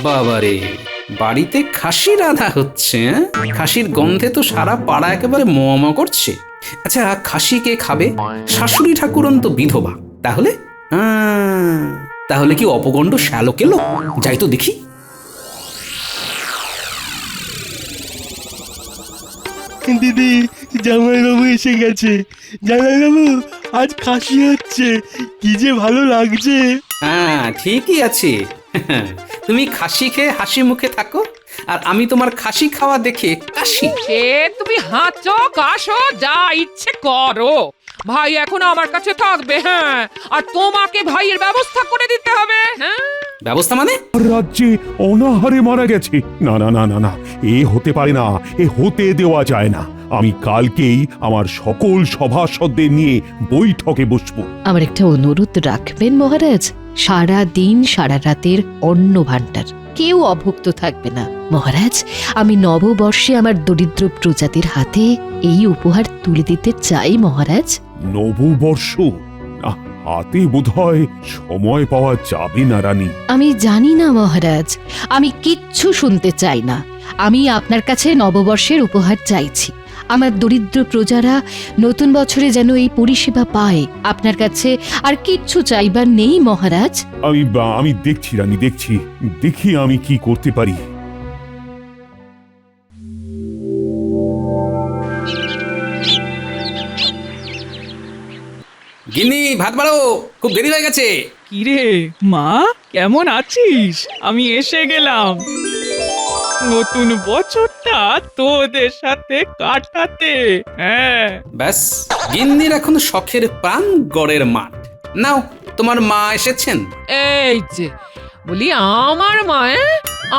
বাবারে, বাড়িতে খাসি রাধা হচ্ছে? খাসির গন্ধে তো সারা পাড়া একেবারে ম করছে। আচ্ছা, খাসি কে খাবে? শাশুড়ি ঠাকুরন তো বিধবা। তাহলে তাহলে কি অপগণ্ড শ্যালক এলো? যাই তো দেখি। দিদি, জামাইবাবু এসে গেছে। জামাইবাবু, আজ খাসি হচ্ছে, কি যে ভালো লাগছে। হ্যাঁ, ঠিকই আছে। তুমি খাসি খেয়ে হাসি মুখে থাকো, আর আমি তোমার খাসি খাওয়া দেখে কাশি। সে তুমি হাঁচো কাশো যা ইচ্ছে করো, ভাই এখন আমার কাছে থাকবে। হ্যাঁ, আর তোমাকে ভাইয়ের ব্যবস্থা করে দিতে হবে। হ্যাঁ, ব্যবস্থা মানে? রাজ্যে অনাহারে মারা গেছে। না না না না না, এ হতে পারে না, এ হতে দেওয়া যায় না। আমি কালকেই আমার সকল সভাসদদের নিয়ে বৈঠকে বসবো। আমার একটা অনুরোধ রাখবেন মহারাজ, সারা দিন সারা রাতের অন্ন ভাণ্ডার, কেউ অভুক্ত থাকবে না। মহারাজ, আমি নববর্ষে আমার দরিদ্র প্রজাতির হাতে এই উপহার তুলে দিতে চাই মহারাজ। নববর্ষ? না, হাতে বোধহয় সময় পাওয়া যাবে না রানী। আমি জানি না মহারাজ, আমি কিচ্ছু শুনতে চাই না। আমি আপনার কাছে নববর্ষের উপহার চাইছি। আমার দরিদ্র প্রজারা নতুন বছরে যেন এই পরিষেবা পায়। আপনার কাছে আর কিচ্ছু চাইবার নেই মহারাজ। আমি দেখছি রানী, দেখি আমি কি করতে পারি। গিন্নি, ভাত বাড়ো, খুব দেরি হয়ে গেছে। কিরে মা, কেমন আছিস? আমি এসে গেলাম নতুন বছরটা তোদের সাথে কাটাতে। হ্যাঁ, ব্যাস, গিন্নির এখন শখের প্রাণ গড়ের মাঠ। নাও, তোমার মা এসেছেন। এই যে বলি, আমার মা,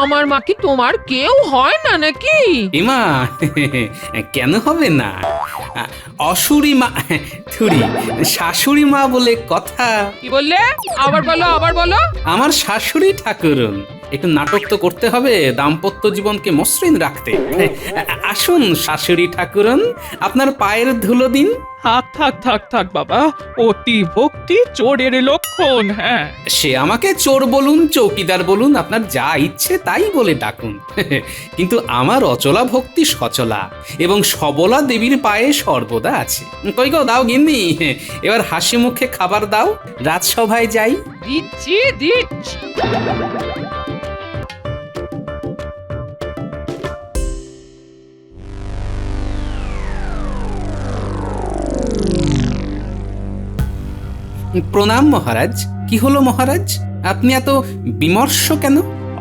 আমার মা কি তোমার কেউ হয় না নাকি? এমা, কেন হবে না? অসুরি মা, থুরি, শাশুড়ি মা বলে কথা। কি বললে? আবার বলো, আবার বলো। আমার শাশুড়ি ঠাকুরন। একটু নাটক তো করতে হবে দাম্পত্য জীবনকে মসৃণ রাখতে। আসুন শাশুড়ি ঠাকুরন, আপনার পায়ের ধুলো দিন। থাক থাক থাক থাক বাবা, অতি ভক্তি চোরের লক্ষণ। হ্যাঁ, সে আমাকে চোর বলুন, চৌকিদার বলুন, আপনার যা ইচ্ছে তাই বলে ডাকুন। কিন্তু আমার অচলা ভক্তি সচলা এবং সবলা দেবীর পায়ে সর্বদা আছে। কই গো, দাও গিন্নি, এবার হাসি মুখে খাবার দাও, রাজসভায় যাই। দিচ্ছি দিচ্ছি। প্রণাম মহারাজ। কি হলো মহারাজ, আপনি এত বিমর্ষ কেন?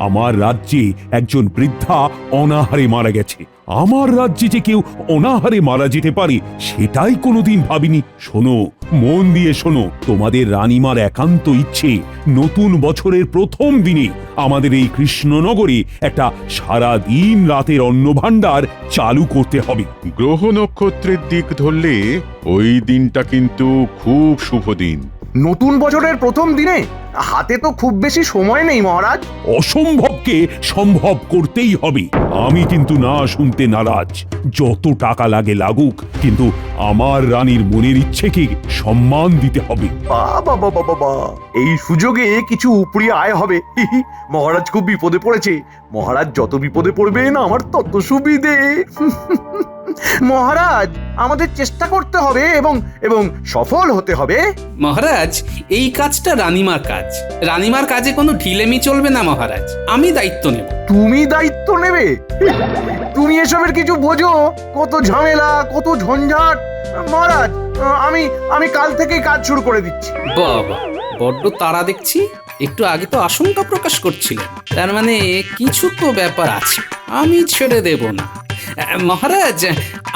আমার রাজ্যে একজন বৃদ্ধা অনাহারে মারা গেছে। আমার রাজ্যে যে কেউ অনাহারে মারা যেতে পারে সেটাই কোনোদিন ভাবিনি। শোনো, মন দিয়ে শোনো, তোমাদের রানীমার একান্ত ইচ্ছে নতুন বছরের প্রথম দিনে আমাদের এই কৃষ্ণনগরে একটা সারা দিন রাতের অন্ন ভাণ্ডার চালু করতে হবে। গ্রহ নক্ষত্রের দিক ধরলে ওই দিনটা কিন্তু খুব শুভ দিন। নতুন বছরের প্রথম দিনে হাতে তো খুব বেশি সময় নেই মহারাজ। অসম্ভবকে সম্ভব করতেই হবে। আমি কিন্তু না শুনতে নারাজ। যত টাকা লাগে লাগুক, কিন্তু আমার রানীর মনের ইচ্ছেকে সম্মান দিতে হবে। বাবা বাবা বাবা, এই সুযোগে কিছু উপরি আয় হবে। মহারাজ খুব বিপদে পড়েছে। মহারাজ যত বিপদে পড়বেন আমার তত সুবিধে। মহারাজ, আমাদের চেষ্টা করতে হবে এবং এবং সফল হতে হবে। মহারাজ, এই কাজটা রানীমার কাজ। রানীমার কাজে কোনো ঢিলেমি চলবে না মহারাজ। আমি দায়িত্ব নেব। তুমি দায়িত্ব নেবে? তুমি এসবের কিছু বোঝো? কত ঝামেলা, কত ঝঞ্ঝাট। মহারাজ, আমি কাল থেকেই কাজ শুরু করে দিচ্ছি। বাবা, বড্ড তাড়া দেখছি। একটু আগে তো আশঙ্কা প্রকাশ করছিলেন, তার মানে কিছু তো ব্যাপার আছে। আমি ছেড়ে দেব না মহারাজ।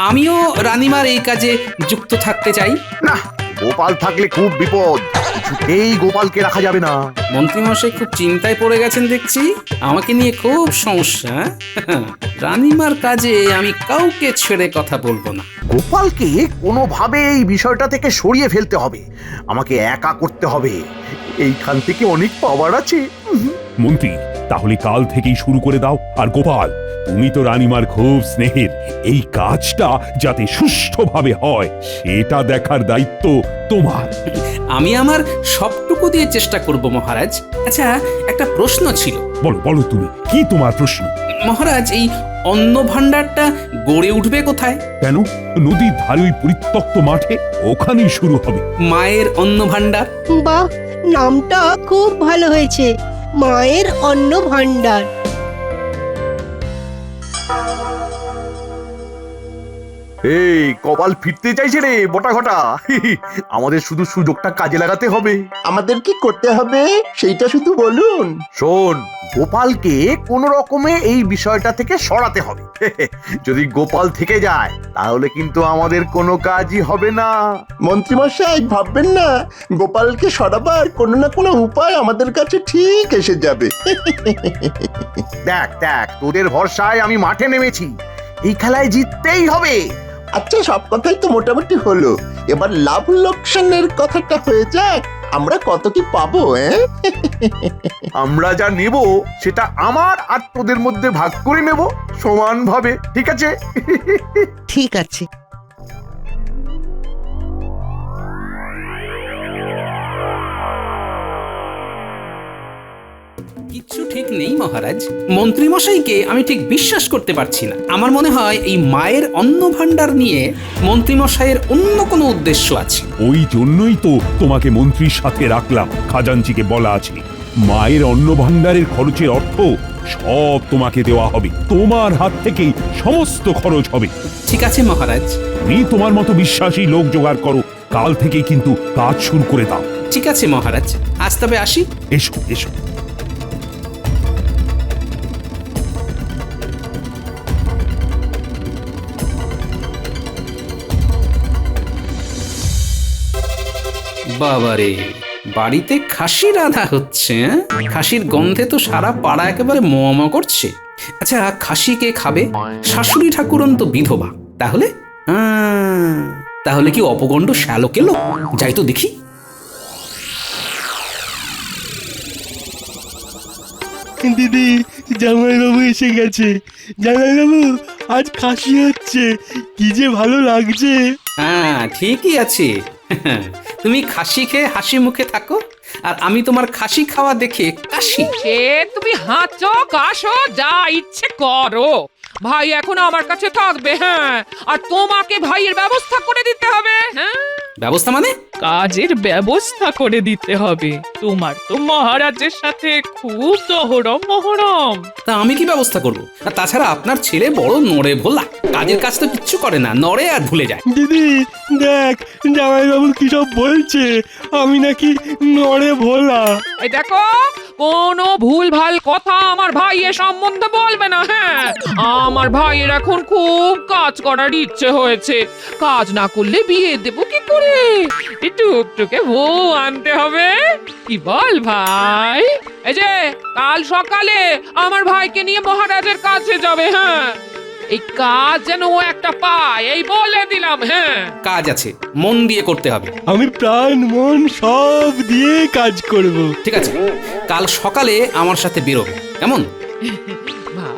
আমিও রানীমার এই কাজে যুক্ত থাকতে চাই। না, গোপাল থাকলে খুব বিপদ। কিছুতেই গোপালকে রাখা যাবে না। মন্ত্রীমশাই খুব চিন্তায় পড়ে গেছেন দেখছি। আমাকে নিয়ে খুব সমস্যা। রানীমার কাজে আমি কাউকে ছেড়ে কথা বলবো না। গোপালকে কোনোভাবে এই বিষয়টা থেকে সরিয়ে ফেলতে হবে। আমাকে একা করতে হবে। এইখান থেকে অনেক পাওয়ার আছে। মন্ত্রী, তাহলে কাল থেকেই শুরু করে দাও। আর গোপাল, তুমি তো রানীমার খুব স্নেহের। এই কাজটা যাতে সুষ্ঠুভাবে হয় সেটা দেখার দায়িত্ব তোমার। আমি আমার সবটুকু দিয়ে চেষ্টা করব মহারাজ। আচ্ছা, একটা প্রশ্ন ছিল বলো বলো তুমি, কি তোমার প্রশ্ন? মহারাজ, এই অন্ন ভাণ্ডারটা গড়ে উঠবে কোথায়? কেন, নদীর ধারে ওই পরিত্যক্ত মাঠে, ওখানেই শুরু হবে। মায়ের অন্ন ভাণ্ডার। বাহ, নামটা খুব ভালো হয়েছে, মায়ের অন্ন ভাণ্ডার। এই কপাল ফিরতে চাইছে রে বটা ঘটা। আমাদের শুধু সুযোগটা কাজে লাগাতে হবে। আমাদের কি করতে হবে সেইটা শুধু বলুন। শোন, গোপালকে কোন রকমে এই বিষয়টা থেকে সরাতে হবে। যদি গোপাল থেকে যায় তাহলে কিন্তু আমাদের কোনো কাজই হবে না। মন্ত্রীমশাই ভাববেন না, গোপালকে সরাবার কোনো না কোনো উপায় আমাদের কাছে ঠিক এসে যাবে। দেখ দেখ, তোদের ভরসায় আমি মাঠে নেমেছি, এই খেলায় জিততেই হবে। আচ্ছা, সব কথাই তো মোটামুটি হলো, এবার লাভ লোকসানের কথাটা হয়ে যাক। আমরা কত কি পাবো? আমরা যা নেব সেটা আমার আর তোদের মধ্যে ভাগ করে নেব সমানভাবে, ঠিক আছে? ঠিক আছে। কিচ্ছু ঠিক নেই মহারাজ। মন্ত্রীমশাইকে আমি ঠিক বিশ্বাস করতে পারছি না। আমার মনে হয় এই মায়ের অন্ন ভাণ্ডার নিয়ে মন্ত্রীমশাইয়ের অন্য কোনো উদ্দেশ্য আছে। ওই জন্যই তো তোমাকে মন্ত্রীর সাথে রাখলাম। খাজাঞ্চিকে বলা আছে, মায়ের অন্ন ভাণ্ডারের খরচের অর্থ সব তোমাকে দেওয়া হবে, তোমার হাত থেকেই সমস্ত খরচ হবে। ঠিক আছে মহারাজ। তুমি তোমার মতো বিশ্বাসী লোক জোগাড় করো, কাল থেকেই কিন্তু কাজ শুরু করে দাও। ঠিক আছে মহারাজ, আজ তবে আসি। এসো এসো। বাবারে, বাড়িতে খাসি রাধা হচ্ছে। খাসির গন্ধে তো সারা পাড়া একেবারে ম করছে। আচ্ছা, খাসি কে খাবে? শাশুড়ি ঠাকুরন তো বিধবা। তাহলে তাহলে কি অপগণ্ড শ্যালক এলো? যাই তো দেখি। দিদি, জামাইবাবু এসে গেছে। জামাইবাবু, আজ খাসি হচ্ছে, কি যে ভালো লাগছে। হ্যাঁ, ঠিকই আছে। তুমি খাসি খেয়ে হাসি মুখে থাকো, আর আমি তোমার খাসি খাওয়া দেখে কাশি। সে তুমি হাঁচো কাশো যা ইচ্ছে করো, ভাই এখন আমার কাছে থাকবে। হ্যাঁ, আর তোমাকে ভাইয়ের ব্যবস্থা করে দিতে হবে। হ্যাঁ, ব্যবস্থা মানে? কাজের ব্যবস্থা করে দিতে হবে। তোমার তো মহারাজের সাথে খুব দহরম মহরম। তা আমি কি ব্যবস্থা করব? আর তাছাড়া আপনার ছেলে বড় নড়ে ভোলা, কাজের কাজ তো কিচ্ছু করে না, নড়ে আর ভুলে যায়। দিদি দেখ, জামাইবাবু কি সব বলছে, আমি নাকি নড়ে ভোলা। এই দেখো, কোনো ভুল ভাল কথা আমার ভাইয়ের সম্বন্ধে বলবে না। হ্যাঁ, আমার ভাইয়ের এখন খুব কাজ করার ইচ্ছে হয়েছে। কাজ না করলে বিয়ে দেবো কি করে? টুকটুকে বউ আনতে হবে। কি বল ভাই? এই যে কাল সকালে আমার ভাইকে নিয়ে মহারাজের কাছে যাবে। হ্যাঁ, এই কাজ যেন ও একটা পায়, এই বলে দিলাম। হ্যাঁ, কাজ আছে, মন দিয়ে করতে হবে। আমি প্রাণ মন সব দিয়ে কাজ করব। ঠিক আছে, কাল সকালে আমার সাথে বেরোবে, কেমন?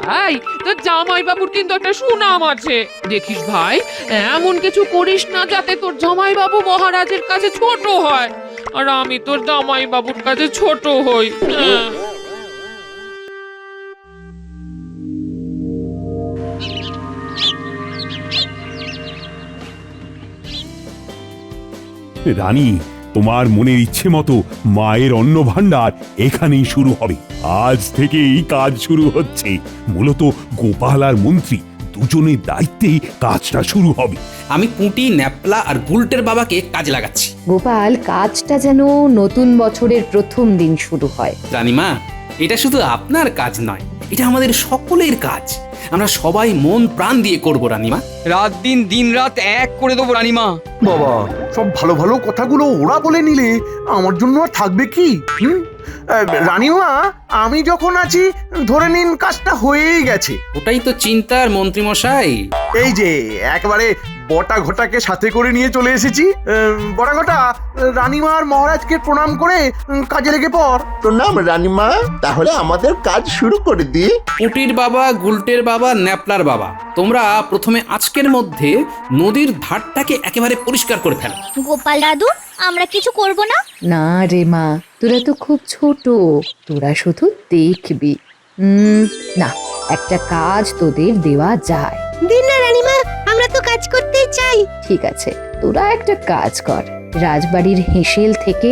ভাই, তোর জামাই বাবুর কিন্তু একটা সুনাম আছে। দেখিস ভাই, এমন কিছু করিস না যাতে তোর জামাই বাবু মহারাজের কাছে ছোট হয়, আর আমি তোর জামাই বাবুর কাছে ছোট হই। হ্যাঁ। রানী, তোমার মনের ইচ্ছে মতো মায়ের অন্ন ভাণ্ডার এখানেই শুরু হবে। আজ থেকেই কাজ শুরু হচ্ছে। মূলত গোপাল আর মন্ত্রী দুজনের দায়িত্বে কাজটা শুরু হবে। আমি পুঁটি, ন্যাপলা আর গুলটের বাবাকে কাজে লাগাচ্ছি। গোপাল, কাজটা যেন নতুন বছরের প্রথম দিন শুরু হয়। রানীমা, এটা শুধু আপনার কাজ নয়, এটা আমাদের সকলের কাজ। আমরা সবাই মন প্রাণ দিয়ে করব রানীমা। রাত দিন, দিন রাত এক করে দেবো রানীমা। বাবা, সব ভালো ভালো কথাগুলো ওরা বলে নিলে আমার জন্য আর থাকবে কি? রানীমা, আমি যখন আছি ধরে নিন কাজটা হয়েই গেছে। ওটাই তো চিন্তার মন্ত্রীমশাই। এই যে একেবারে বটা ঘটাকে সাথে করে নিয়ে চলে এসেছি। বটা ঘটা, রানীমা আর মহারাজকে প্রণাম করে কাজে লেগে পড়। প্রণাম রানীমা, তাহলে আমাদের কাজ শুরু করে দিই। পুঁটির বাবা, গুলটের বাবা, ন্যাপলার বাবা, তোমরা প্রথমে আজকের মধ্যে নদীর ধারটাকে একেবারে পরিষ্কার করে ফেলো। গোপাল দাদু, আমরা কিছু করব না? না রে মা, তোরা তো খুব ছোট, তোরা শুধু দেখবি। না, একটা কাজ তোদের দেওয়া যায়। দিন না রানীমা, আমরা তো কাজ করতেই চাই। ঠিক আছে, তোরা একটা কাজ কর, রাজবাড়ির হেঁসেল থেকে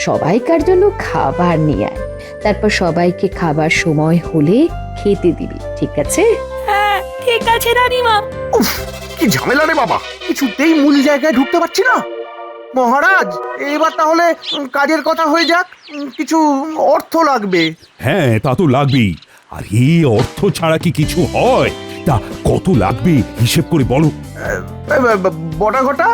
সবাইকার জন্য খাবার নিয়ে আয়। তারপর সবাইকে খাবার সময় হলে খেতে দিবি, ঠিক আছে? হ্যাঁ ঠিক আছে রানীমা। উফ, কি ঝামেলা রে বাবা, কিছুতেই মূল জায়গায় ঢুকতে পারছি না। মহারাজ, এবার তাহলে কাজের কথা হয়ে যাক। কিছু অর্থ লাগবে। হ্যাঁ, তা তো লাগবেই। আর এই অর্থ ছাড়া কি কিছু হয়? তা কত লাগবে হিসেব করে বলো। বটা ঘটা,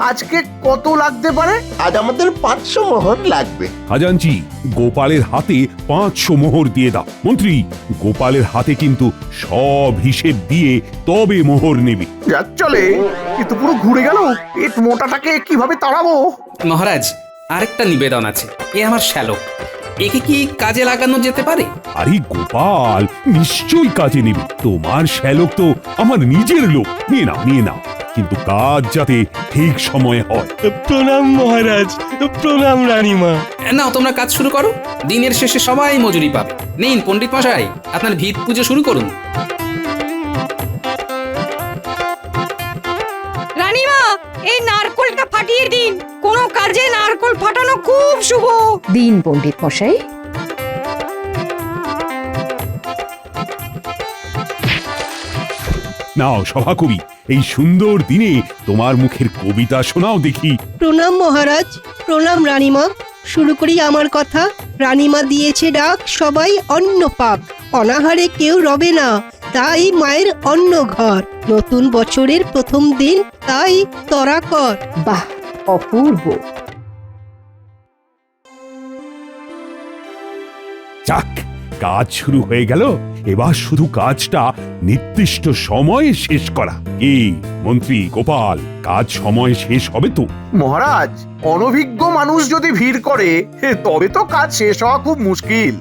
আজকে কত লাগতে পারে? আজ আমাদের 500 মোহর লাগবে। খাজাঞ্চি, গোপালের হাতে 500 মোহর দিয়ে দাও। মন্ত্রী, গোপালের হাতে কিন্তু সব হিসেব দিয়ে তবে মোহর নেবে। যাক চলে, কিন্তু পুরো ঘুরে গেল। পেট মোটাটাকে কিভাবে তাড়াবো? মহারাজ, আরেকটা নিবেদন আছে। এ আমার শ্যালক, একে কি কাজে লাগানো যেতে পারে? আরে গোপাল নিশ্চয়ই কাজে নেবে। তোমার শ্যালক তো আমার নিজের লোক। নিয়ে নাও, নিয়ে নাও, কিন্তু কাজ যাতে ঠিক সময়ে হয়। প্রণাম মহারাজ, প্রণাম রানীমা। নাও, তোমরা কাজ শুরু করো। দিনের শেষে সবাই মজুরি পাবে। নিন পণ্ডিত মশাই, আপনার ভিত পুজো শুরু করুন। রানীমা, এই নারকোলটা ফাটিয়ে দিন। কোনো কাজে নারকোল ফাটানো খুব শুভ। দিন পণ্ডিত মশাই। নাও সভাকবি, এই সুন্দর দিনে তোমার মুখের কবিতা শোনাও দেখি। প্রণাম মহারাজ, প্রণাম রানীমা। শুরু করি আমার কথা। রানীমা দিয়েছে ডাক, সবাই অন্ন পাক। অনাহারে কেউ রবে না, তাই মায়ের অন্ন ঘর। নতুন বছরের প্রথম দিন, তাই তরা কর। বাহ, অপূর্ব। যাক, কাজ শুরু হয়ে গেল। এবার শুধু কাজটা নির্দিষ্ট সময়ে শেষ করা। কি মন্ত্রী গোপাল, কাজ সময় শেষ হবে তো? মহারাজ, অনভিজ্ঞ মানুষ যদি ভিড় করে, তবে তো কাজ শেষ হওয়া খুব মুশকিল।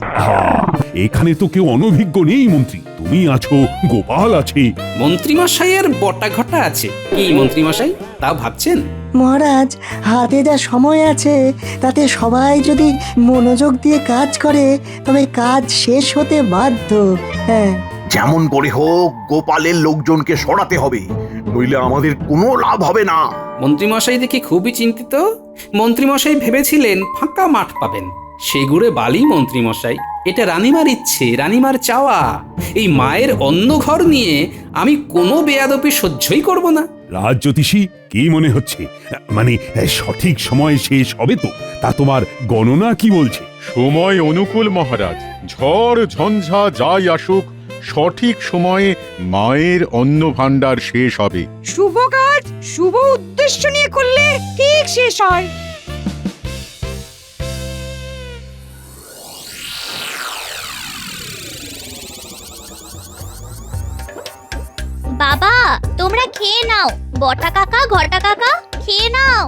এখানে তো কেউ অনভিজ্ঞ নেই মন্ত্রী। তুমি আছো, গোপাল আছে। মন্ত্রীমশাইয়ের বটা ঘটা আছে। কি মন্ত্রীমশাই, তাও ভাবছেন? মহারাজ, হাতে যা সময় আছে তাতে সবাই যদি মনোযোগ দিয়ে কাজ করে তবে কাজ শেষ হতে বাধ্য। হ্যাঁ, যেমন করে হোক গোপালের লোকজনকে সরাতে হবে, নইলে আমাদের কোনো লাভ হবে না। মন্ত্রীমশাই দেখি খুবই চিন্তিত। মন্ত্রীমশাই ভেবেছিলেন ফাঁকা মাঠ পাবেন। সেগুড়ে বালি মন্ত্রীমশাই, এটা রানীমার ইচ্ছে, রানীমার চাওয়া। এই মায়ের অন্য ঘর নিয়ে আমি কোনো বেয়াদপি সহ্যই করব না। রাজজ্যোতিষী, কি মনে হচ্ছে? মানে সঠিক সময়ে শেষ হবে তো? তা তোমার গণনা কি বলছে? সময় অনুকূল মহারাজ। ঝড় ঝঞ্ঝা যাই আসুক, সঠিক সময়ে মায়ের অন্ন ভাণ্ডার শেষ হবে। শুভ কাজ শুভ উদ্দেশ্য নিয়ে করলে ঠিক শেষ হয়। বাবা, তোমরা খেয়ে নাও। বটা কাকা, ঘটা কাকা, খেয়ে নাও।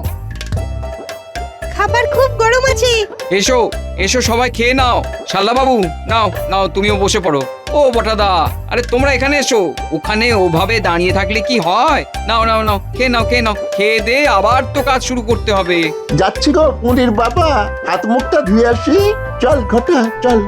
খাবার খুব গরম আছে। এসো এসো, সবাই খেয়ে নাও। শাল্লা বাবু, নাও নাও, তুমিও বসে পড়ো। ও বটাদা, আরে তোমরা এখানে এসো। ওখানে ওভাবে দাঁড়িয়ে থাকলে কি হয়? নাও নাও নাও, খেয়ে নাও, খেয়ে নাও। খেয়ে দে আবার তো কাজ শুরু করতে হবে। যাচ্ছি গো মুনির বাবা, হাত মুখটা ধুয়ে আসি। চল ঘটা, চল।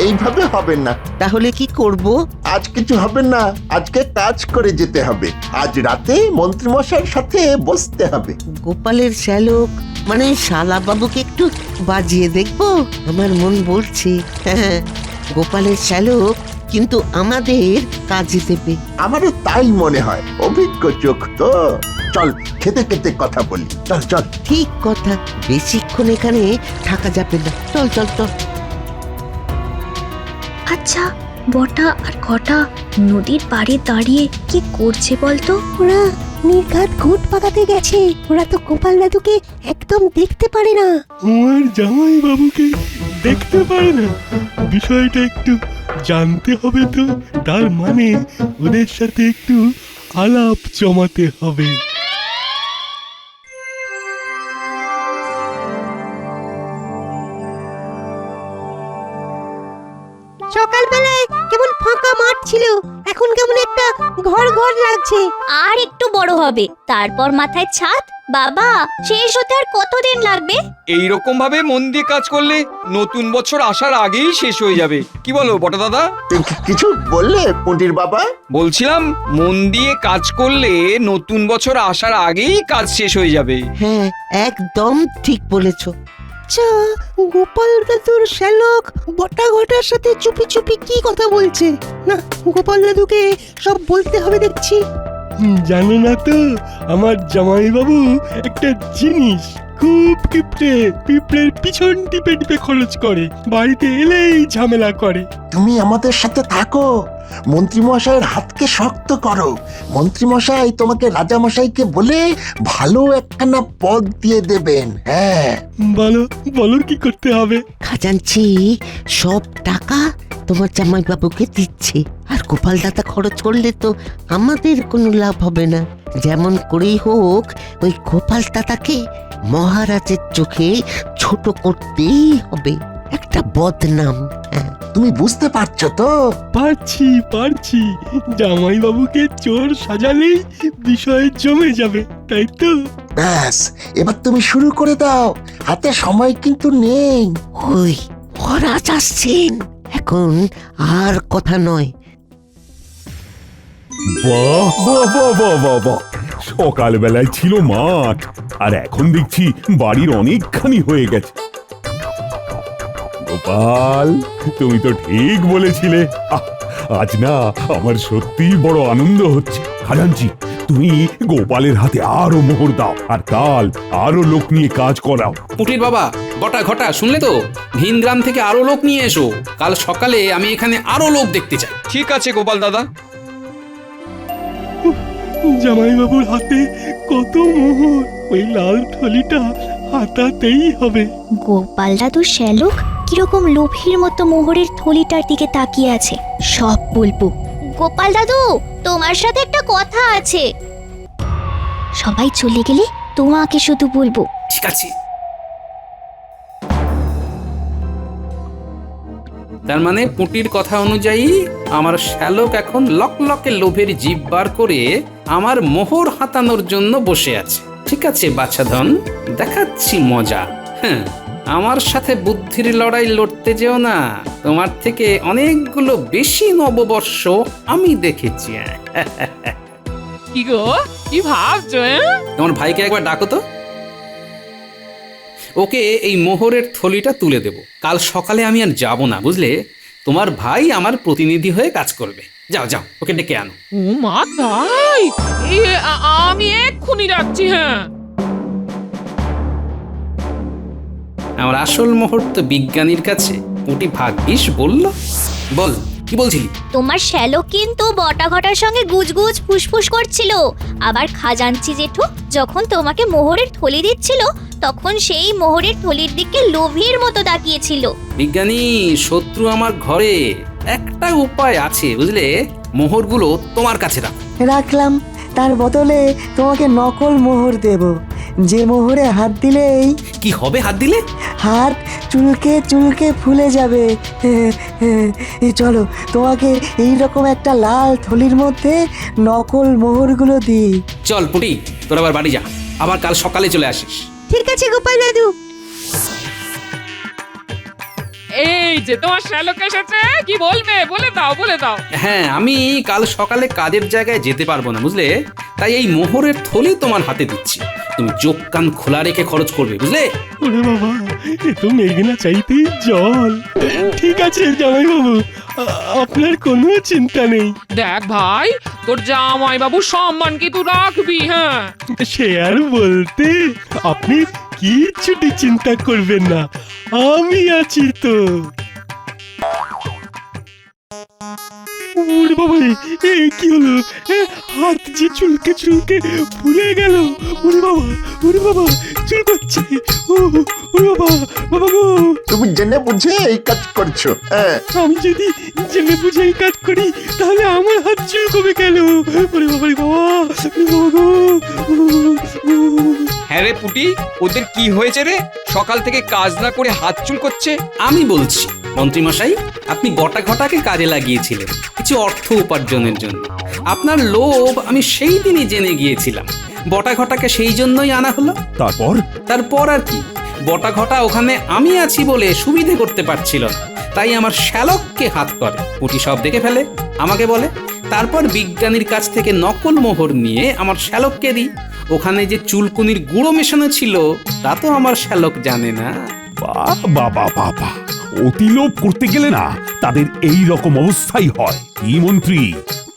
এইভাবে হবে না। তাহলে কি করব? আজ কিছু হবে না, আজকে কাজ করে যেতে হবে। আজ রাতে মন্ত্রীমশাইয়ের সাথে বসতে হবে। গোপালের শ্যালক মানে শালা বাবুকে একটু বাজিয়ে দেখবো, আমার মন বলছে। হ্যাঁ, গোপালের শ্যালক কিন্তু আমাদের কাজে দেবে। আমারও তাই মনে হয়, অভিজ্ঞ চোখ তো। চল খেতে খেতে কথা বলি, চল চল। ঠিক কথা, বেশিক্ষণ এখানে থাকা যাবে না। চল চল চল। আচ্ছা, বটা আর ঘটা নদীর পাড়ে দাঁড়িয়ে কি করছে বলতো? ওরা নির্ঘাত ঘুট পাকাতে গেছে। ওরা তো গোপাল দাদুকে একদম দেখতে পারে না। আমার জামাই বাবুকে দেখতে পারে না? বিষয়টা একটু জানতে হবে তো। তার মানে ওদের সাথে একটু আলাপ জমাতে হবে। সকালবেলায় কেমন ফাঁকা মাঠ ছিল, এখন কেমন একটা ঘর ঘর লাগছে। আর একটু বড় হবে, তারপর মাথায় ছাদ। বাবা, শেষ হতে আর কতদিন লাগবে? এই রকম ভাবে মন দিয়ে কাজ করলে নতুন বছর আসার আগেই শেষ হয়ে যাবে। কি বলো বটা দাদা? কিছু বললে পুঁটির বাবা? বলছিলাম মন দিয়ে কাজ করলে নতুন বছর আসার আগেই কাজ শেষ হয়ে যাবে। হ্যাঁ, একদম ঠিক বলেছো। আচ্ছা, গোপাল দাদুর শ্যালক বটা ঘটার সাথে চুপি চুপি কি কথা বলছে? না, গোপাল দাদুকে সব বলতে হবে দেখছি। জানো না তো, আমার জামাইবাবু একটা জিনিস খুব কিপটে, পিঁপড়ের পিছন টিপে টিপে খরচ করে, বাড়িতে এলেই ঝামেলা করে। তুমি আমাদের সাথে থাকো, মন্ত্রীমশাইয়ের হাতকে শক্ত করো। মন্ত্রীমশাই তোমাকে রাজামশাইকে বলে ভালো একখানা পদ দিয়ে দেবেন। হ্যাঁ, বলো বলো কি করতে হবে? খাজাঞ্চি সব টাকা তোমার জামাইবাবুকে দিচ্ছে, আর গোপাল দাদা খরচ করলে তো আমাদের কোনো লাভ হবে না। যেমন করেই হোক ওই গোপাল দাদাকে মহারাজের চোখে ছোট করতেই হবে, একটা বদনাম। হ্যাঁ, তুমি বুঝতে পারছো তো? পারছি পারছি, জামাইবাবুকে চোর সাজালেই বিষয় জমে যাবে, তাই তো? ব্যাস, এবার তুমি শুরু করে দাও, হাতে সময় কিন্তু নেই। ওই মহারাজ আসছেন, এখন আর কথা নয়। বাহ বাহ বাহ বাহ বাহ বাহ, সকালবেলায় ছিল মাঠ, আর এখন দেখছি বাড়ির অনেকখানি হয়ে গেছে। গোপাল, তুমি তো ঠিক বলেছিলে। আজ না আমার সত্যিই বড় আনন্দ হচ্ছে। খাজাঞ্চি, তুমি গোপালের হাতে আরো মোহর দাও, আর কাল আরো লোক নিয়ে কাজ করাও। পুটির বাবা, বটা ঘটা শুনলে তো? ভিন গ্রাম থেকে আরো লোক নিয়ে এসো, কাল সকালে আমি এখানে আরো লোক দেখতে চাই। ঠিক আছে গোপাল দাদা। জামাইবাবুর হাতে কত মোহর, ওই লাল থলিটা হাতাতেই হবে। গোপাল দাদু শ্যালক কিরকম লোভীর মতো মোহরের থলিটার দিকে তাকিয়ে আছে, সব বলবো। গোপাল দাদু, তোমার সাথে একটা কথা আছে। সবাই চলে গেলে তোমাকে শুধু বলবো। ঠিক আছে। তার মানে পুটির কথা অনুযায়ী আমার শ্যালক এখন লকলকে লোভের জিভ বার করে আমার মোহর হাতানোর জন্য বসে আছে। ঠিক আছে বাছাধন, দেখাচ্ছি মজা। হ্যাঁ, আমার সাথে বুদ্ধির লড়াই লড়তে যেও না, তোমার থেকে অনেকগুলো বেশি নববর্ষ আমি দেখেছি। কি গো, কি ভাবছো? তোমার ভাইকে একবার ডাকো তো, ওকে এই মোহরের থলিটা তুলে দেব। কাল সকালে আমি আর যাব না, বুঝলে? তোমার ভাই আমার প্রতিনিধি হয়ে কাজ করবে। যাও যাও, ওকে ডেকে আনো। ও মা তাই? আমি এক্ষুনি যাচ্ছি। হ্যাঁ, আমার আসল মোহর তো বিজ্ঞানীর কাছে। পুটি ভাগ্যিস বলল। বল, কি বলছিলি? তোমার শ্যালক কিন্তু বটা ঘটার সঙ্গে গুজগুজ ফুসফুস করছিল। আবার খাজাঞ্চি জেঠু যখন তোমাকে মোহরের থলি দিচ্ছিল, তখন সেই মোহরের থলির দিকে লোভীর মতো তাকিয়েছিল। বিজ্ঞানী, শত্রু আমার ঘরে। একটা উপায় আছে, বুঝলে? মোহরগুলো তোমার কাছে রাখো। রাখলাম, তার বদলে তোমাকে নকল মোহর দেব, যে মোহরে হাত দিলেই কি হবে? হাত দিলে হাত চুলকে চুলকে ফুলে যাবে। চলো, তোমাকে এইরকম একটা লাল থলির মধ্যে নকল মোহরগুলো দিই। চল পুটি, তোর আবার বাড়ি যা, আবার কাল সকালে চলে আসিস। ঠিক আছে গোপাল দাদু। এই যে তোমার শ্যালক এসেছে, কি বলবে? বলে দাও, বলে দাও। হ্যাঁ, আমি কাল সকালে কাজের জায়গায় যেতে পারবো না, বুঝলে? তাই এই মোহরের থলি তোমার হাতে দিচ্ছি, তুমি চোখ কান খোলা রেখে খরচ করবে, বুঝলে? ওরে বাবা, এ তো মেঘনা চাইতেই জল। ঠিক আছে জামাইবাবু, আপনার কোনো চিন্তা নেই। দেখ ভাই, তোর জামাই বাবু সম্মান কি তুই রাখবি? হ্যাঁ, সে আর বলতে, আপনি কিচ্ছুটি চিন্তা করবেন না, আমি আছি তো। ওরে বাবা, এ কি হলো? হাত যে চুলকে চুলকে ফুলে গেল। ওরে বাবা, ওরে বাবা, চুল করছে। ওরে বাবা, বাবা গো। তুমি জেনে বুঝে এই কাজ করছো? হ্যাঁ, আমি যদি জেনে বুঝে এই কাজ করি, তাহলে আমার হাত চুলকবে কেন? ওরে বাবা রে বাবা, বাবা গো। হ্যাঁ রে পুটি, ওদের কি হয়েছে রে? সকাল থেকে কাজ না করে হাত চুল করছে। আমি বলছি, মন্ত্রীমশাই, আপনি গোটা ঘটাকে কাজে লাগিয়েছিলেন কিছু অর্থ উপার্জনের জন্য। আপনার লোভ আমি সেই দিনই জেনে গিয়েছিলাম। বটা ঘটাকে সেই জন্যই আনা হলো। তারপর আর কি, বটা ঘটা ওখানে আমি আছি বলে সুবিধে করতে পারছিল না, তাই আমার শ্যালককে হাত করে। পুটি সব দেখে ফেলে, আমাকে বলে। তারপর বিজ্ঞানীর কাছ থেকে নকল মোহর নিয়ে আমার শ্যালককে দিই। ওখানে যে চুলকুনির গুঁড়ো মেশানো ছিল তা তো আমার শ্যালক জানে না। বাবা বাবা, অতি লোভ করতে গেলে না তাদের এই রকম অবস্থাই হয়। কি মন্ত্রী,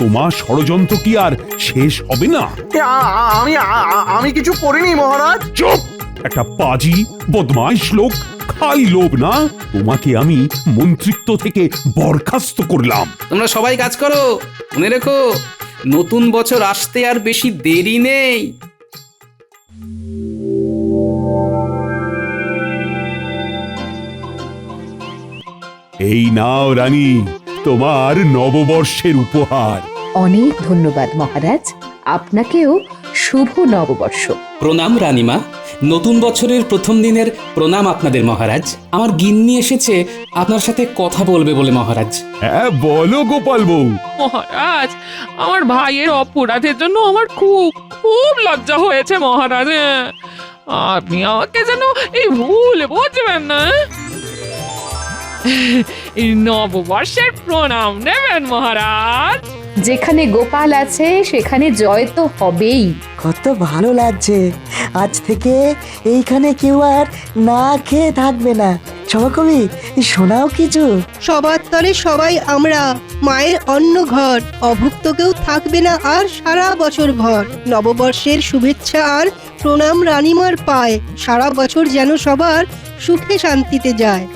তোমার ষড়যন্ত্র কি আর শেষ হবে না? আমি কিছু করিনি মহারাজ। চুপ! একটা পাজি বদমাইশ লোক, খাই লোভ না। তোমাকে আমি মন্ত্রিত্ব থেকে বরখাস্ত করলাম। তোমরা সবাই কাজ করো, মনে রেখো নতুন বছর আসতে আর বেশি দেরি নেই। এই নাও রানী, তোমার নববর্ষের উপহার। অনেক ধন্যবাদ মহারাজ, আপনাকেও শুভ নববর্ষ। প্রণাম রানীমা, নতুন বছরের প্রথম দিনের প্রণাম আপনাদের মহারাজ। আমার গিন্নি এসেছে আপনার সাথে কথা বলবে বলে মহারাজ। হ্যাঁ বলো গোপাল বউ। মহারাজ, আমার ভাইয়ের অপরাধের জন্য আমার খুব খুব লজ্জা হয়েছে মহারাজ। আপনি আমাকে যেন এই ভুল বুঝবেন না। এই নববর্ষের প্রণাম নেবেন মহারাজ। যেখানে গোপাল আছে সেখানে জয় তো হবেই। কত ভালো লাগছে, আজ থেকে এইখানে কেউ আর না খেয়ে থাকবে না। সভাকবি, শোনাও কিছু। সবার তরে সবাই আমরা, মায়ের অন্ন ঘর, অভুক্ত কেউ থাকবে না আর সারা বছর ভর। নববর্ষের শুভেচ্ছা আর প্রণাম রানীমার পায়, সারা বছর যেন সবার সুখে শান্তিতে যায়।